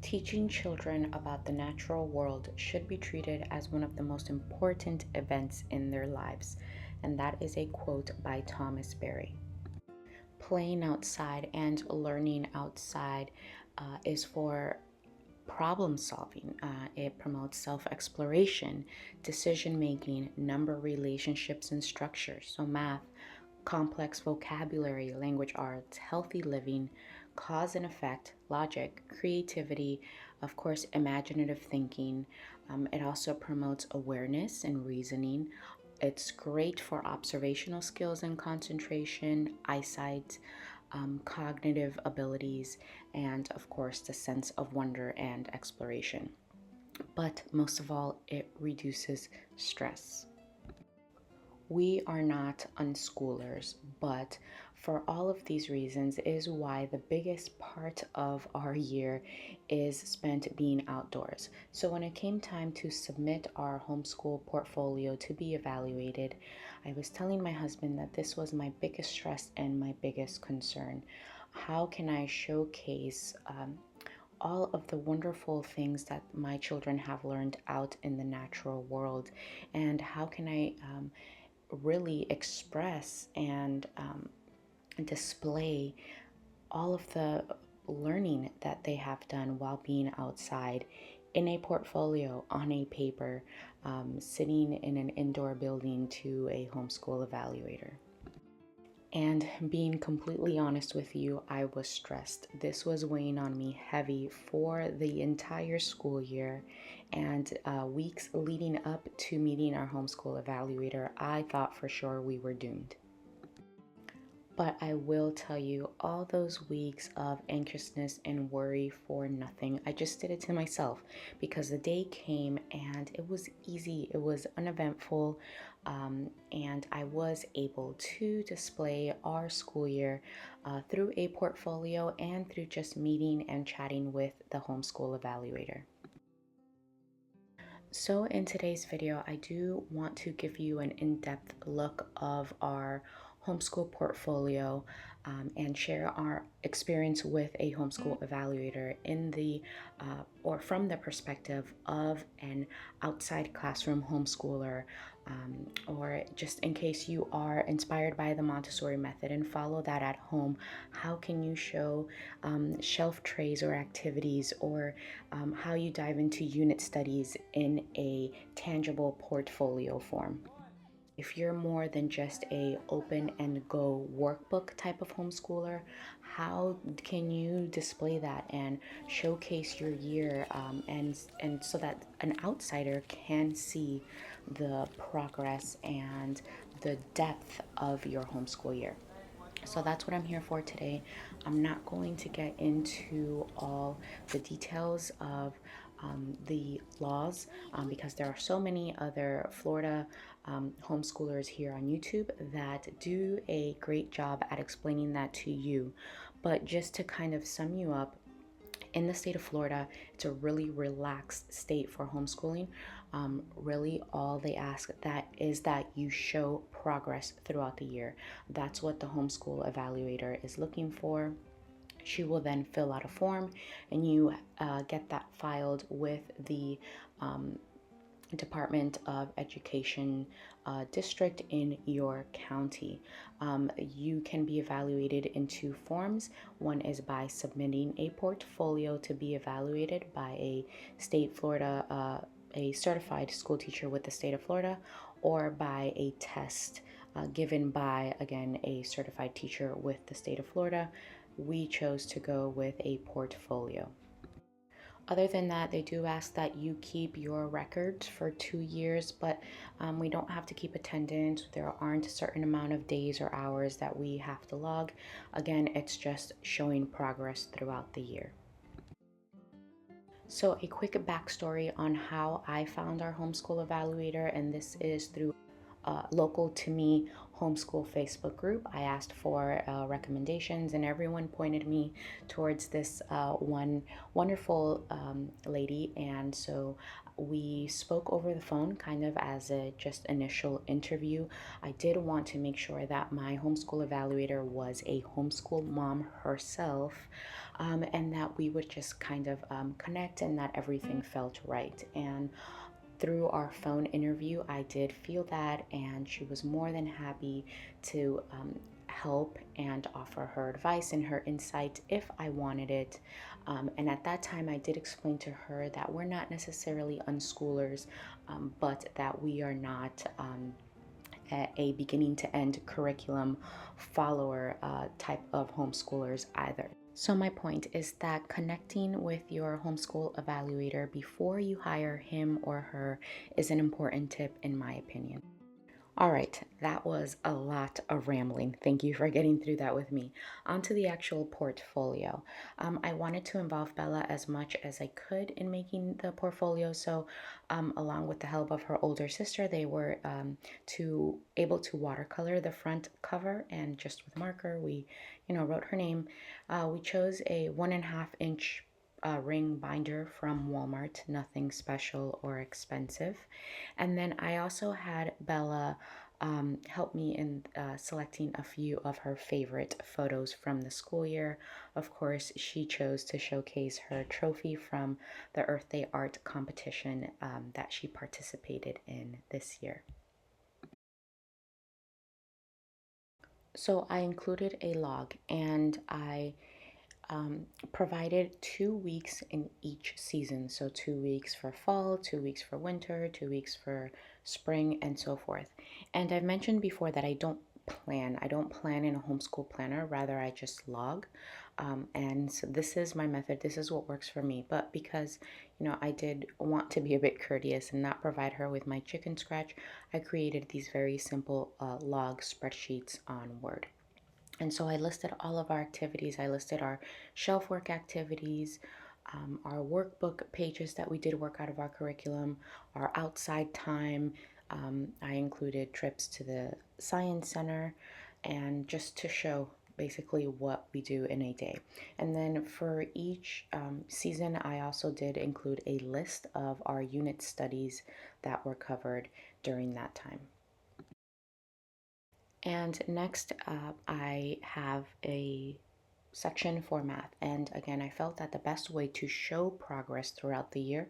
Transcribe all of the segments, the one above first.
Teaching children about the natural world should be treated as one of the most important events in their lives, and that is a quote by Thomas Berry. Playing outside and learning outside is for problem solving. It promotes self exploration, decision making, number relationships, and structures. So, math, complex vocabulary, language arts, healthy living, cause and effect, logic, creativity, of course, imaginative thinking. It also promotes awareness and reasoning. It's great for observational skills and concentration, eyesight, cognitive abilities, and of course, the sense of wonder and exploration. But most of all, it reduces stress. We are not unschoolers, but for all of these reasons is why the biggest part of our year is spent being outdoors. So when it came time to submit our homeschool portfolio to be evaluated, I was telling my husband that this was my biggest stress and my biggest concern. How can I showcase all of the wonderful things that my children have learned out in the natural world, and how can I really express and display all of the learning that they have done while being outside in a portfolio on a paper, sitting in an indoor building to a homeschool evaluator. And being completely honest with you, I was stressed. This was weighing on me heavy for the entire school year. And weeks leading up to meeting our homeschool evaluator, I thought for sure we were doomed. But I will tell you, all those weeks of anxiousness and worry for nothing. I just did it to myself because the day came and it was easy, it was uneventful, and I was able to display our school year through a portfolio and through just meeting and chatting with the homeschool evaluator. So in today's video, I do want to give you an in-depth look of our homeschool portfolio, and share our experience with a homeschool evaluator in the or from the perspective of an outside classroom homeschooler, or just in case you are inspired by the Montessori method and follow that at home. How can you show shelf trays or activities, or how you dive into unit studies in a tangible portfolio form? If you're more than just a open and go workbook type of homeschooler, how can you display that and showcase your year, and so that an outsider can see the progress and the depth of your homeschool year? So that's what I'm here for today. I'm not going to get into all the details of the laws, because there are so many other Florida homeschoolers here on YouTube that do a great job at explaining that to you. But just to kind of sum you up, in the state of Florida, it's a really relaxed state for homeschooling. Really, all they ask that is that you show progress throughout the year. That's what the homeschool evaluator is looking for. She will then fill out a form, and you get that filed with the Department of Education district in your county. You can be evaluated in two forms. One is by submitting a portfolio to be evaluated by a a certified school teacher with the state of Florida, or by a test given by, again, a certified teacher with the state of Florida. We chose to go with a portfolio. Other than that, they do ask that you keep your records for 2 years, but we don't have to keep attendance. There aren't a certain amount of days or hours that we have to log. Again, it's just showing progress throughout the year. So a quick backstory on how I found our homeschool evaluator, and this is through local to me homeschool Facebook group. I asked for recommendations, and everyone pointed me towards this one wonderful lady. And so We spoke over the phone kind of as a just initial interview. I did want to make sure that my homeschool evaluator was a homeschool mom herself, and that we would just kind of connect and that everything felt right. And through our phone interview, I did feel that, and she was more than happy to help and offer her advice and her insight if I wanted it. And at that time, I did explain to her that we're not necessarily unschoolers, but that we are not. A beginning to end curriculum follower type of homeschoolers either. So, my point is that connecting with your homeschool evaluator before you hire him or her is an important tip, in my opinion. All right, that was a lot of rambling. Thank you for getting through that with me. On to the actual portfolio. I wanted to involve Bella as much as I could in making the portfolio. So, along with the help of her older sister, they were able to watercolor the front cover, and just with marker, we, wrote her name. We chose a 1.5 inch ring binder from Walmart, nothing special or expensive. And then I also had Bella help me in selecting a few of her favorite photos from the school year. Of course, she chose to showcase her trophy from the Earth Day art competition that she participated in this year. So I included a log, and I provided 2 weeks in each season. So 2 weeks for fall, 2 weeks for winter, 2 weeks for spring, and so forth. And I've mentioned before that I don't plan. I don't plan in a homeschool planner. Rather, I just log. And so this is my method. This is what works for me. But because, I did want to be a bit courteous and not provide her with my chicken scratch, I created these very simple log spreadsheets on Word. And so I listed all of our activities. I listed our shelf work activities, our workbook pages that we did work out of our curriculum, our outside time. I included trips to the science center, and just to show basically what we do in a day. And then for each season, I also did include a list of our unit studies that were covered during that time. And next I have a section for math. And again, I felt that the best way to show progress throughout the year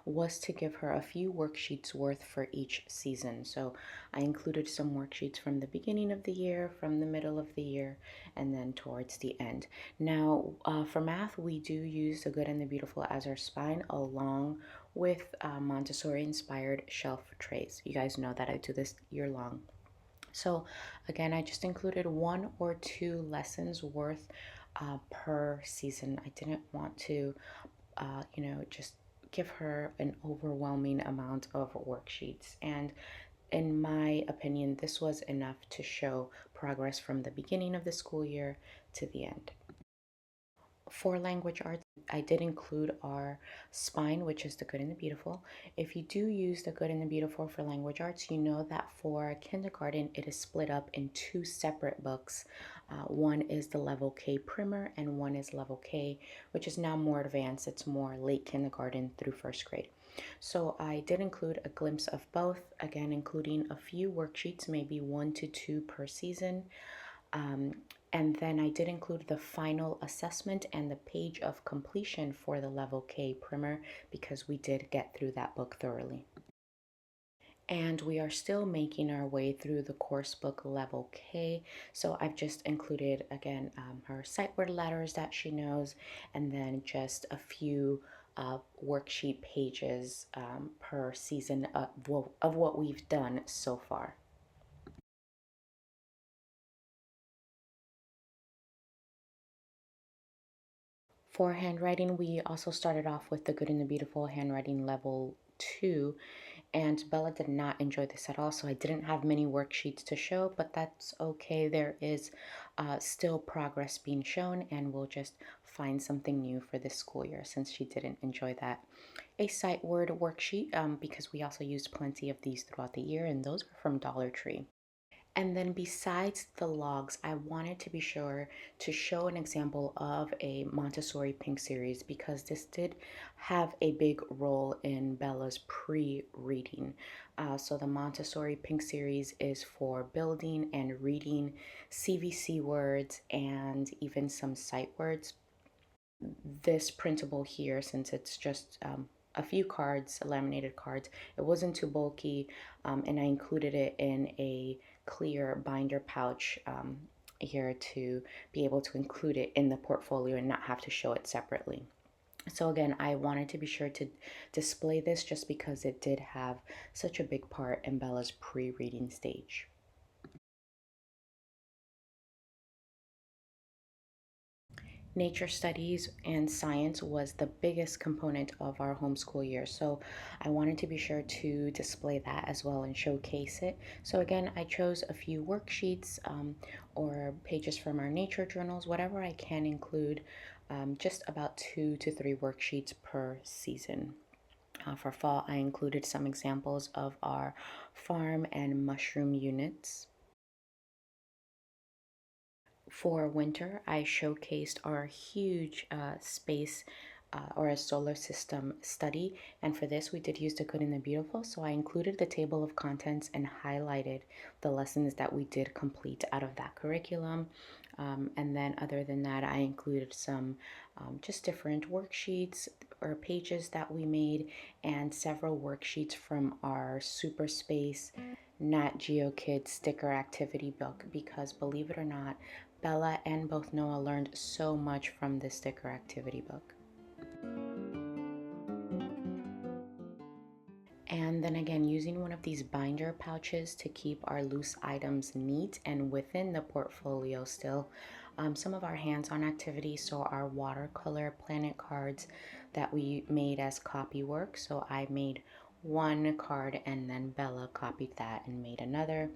was to give her a few worksheets worth for each season. So I included some worksheets from the beginning of the year, from the middle of the year, and then towards the end. Now, for math, we do use the good and the beautiful as our spine, along with Montessori inspired shelf trays. You guys know that I do this year long. So again, I just included 1 or 2 lessons worth per season. I didn't want to, just give her an overwhelming amount of worksheets. And in my opinion, this was enough to show progress from the beginning of the school year to the end. For language arts, I did include our spine, which is the good and the beautiful. If you do use the good and the beautiful for language arts, you know that for kindergarten, it is split up in 2 separate books. One is the level K primer, and one is level K, which is now more advanced. It's more late kindergarten through first grade. So I did include a glimpse of both, again, including a few worksheets, maybe 1 to 2 per season. Um, and then I did include the final assessment and the page of completion for the level K primer because we did get through that book thoroughly. And we are still making our way through the course book level K. So I've just included, again, her sight word letters that she knows, and then just a few worksheet pages per season of what we've done so far. For handwriting, we also started off with the Good and the Beautiful handwriting level 2, and Bella did not enjoy this at all, so I didn't have many worksheets to show, but that's okay. There is still progress being shown, and we'll just find something new for this school year since she didn't enjoy that. A sight word worksheet, because we also used plenty of these throughout the year, and those were from Dollar Tree. And then besides the logs, I wanted to be sure to show an example of a Montessori Pink series because this did have a big role in Bella's pre-reading. So the Montessori Pink series is for building and reading CVC words and even some sight words. This printable here, since it's just a few cards, laminated cards, it wasn't too bulky, and I included it in a clear binder pouch here to be able to include it in the portfolio and not have to show it separately. So again, I wanted to be sure to display this just because it did have such a big part in Bella's pre-reading stage. Nature studies and science was the biggest component of our homeschool year. So I wanted to be sure to display that as well and showcase it. So again, I chose a few worksheets or pages from our nature journals, whatever I can include, just about 2 to 3 worksheets per season. For fall, I included some examples of our farm and mushroom units. For winter, I showcased our huge space or a solar system study. And for this, we did use the good and the beautiful. So I included the table of contents and highlighted the lessons that we did complete out of that curriculum. And then, other than that, I included some just different worksheets or pages that we made and several worksheets from our Super Space Nat Geo Kids sticker activity book because, believe it or not, Bella and both Noah learned so much from this sticker activity book. And then again, using one of these binder pouches to keep our loose items neat and within the portfolio still. Some of our hands-on activities, so our watercolor planet cards that we made as copy work. So I made one card and then Bella copied that and made another.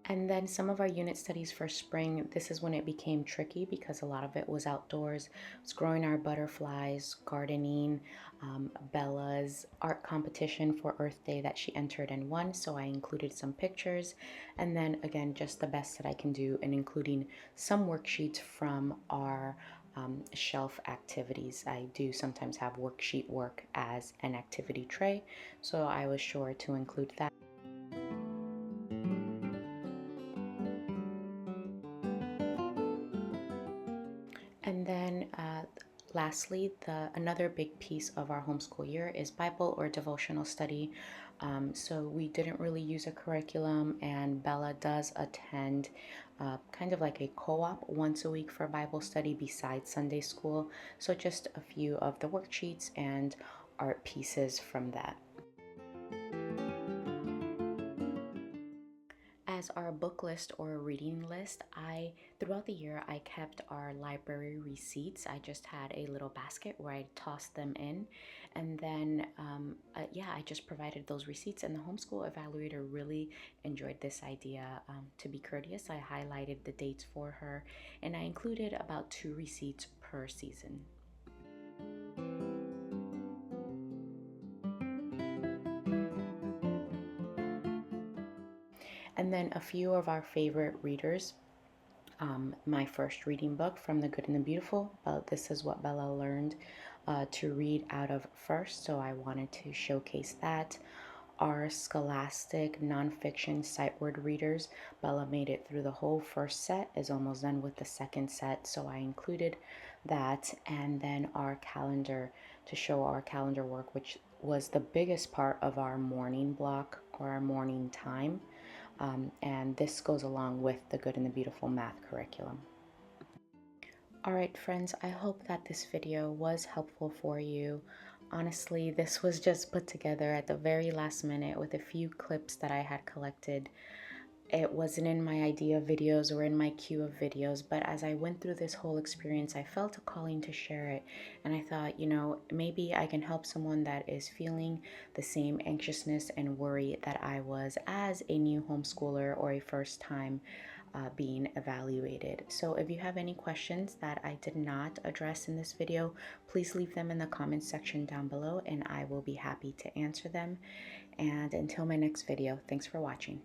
And then some of our unit studies for spring, this is when it became tricky because a lot of it was outdoors. It was growing our butterflies, gardening, Bella's art competition for Earth Day that she entered and won. So I included some pictures. And then again, just the best that I can do in including some worksheets from our shelf activities. I do sometimes have worksheet work as an activity tray. So I was sure to include that. And then lastly, another big piece of our homeschool year is Bible or devotional study. So we didn't really use a curriculum, and Bella does attend kind of like a co-op once a week for Bible study besides Sunday school. So just a few of the worksheets and art pieces from that. As our book list or reading list, I throughout the year I kept our library receipts. I just had a little basket where I tossed them in, and then yeah, I just provided those receipts. And the homeschool evaluator really enjoyed this idea. To be courteous, I highlighted the dates for her, and I included about 2 receipts per season. And then a few of our favorite readers. My first reading book, From the Good and the Beautiful. This is what Bella learned to read out of first, so I wanted to showcase that. Our scholastic nonfiction sight word readers, Bella made it through the whole first set, is almost done with the second set, so I included that. And then our calendar to show our calendar work, which was the biggest part of our morning block or our morning time. And this goes along with the Good and the Beautiful math curriculum. All right, friends, I hope that this video was helpful for you. Honestly, this was just put together at the very last minute with a few clips that I had collected. It wasn't in my idea of videos or in my queue of videos, but as I went through this whole experience, I felt a calling to share it. And I thought, maybe I can help someone that is feeling the same anxiousness and worry that I was as a new homeschooler or a first time being evaluated. So if you have any questions that I did not address in this video, please leave them in the comments section down below and I will be happy to answer them. And until my next video, thanks for watching.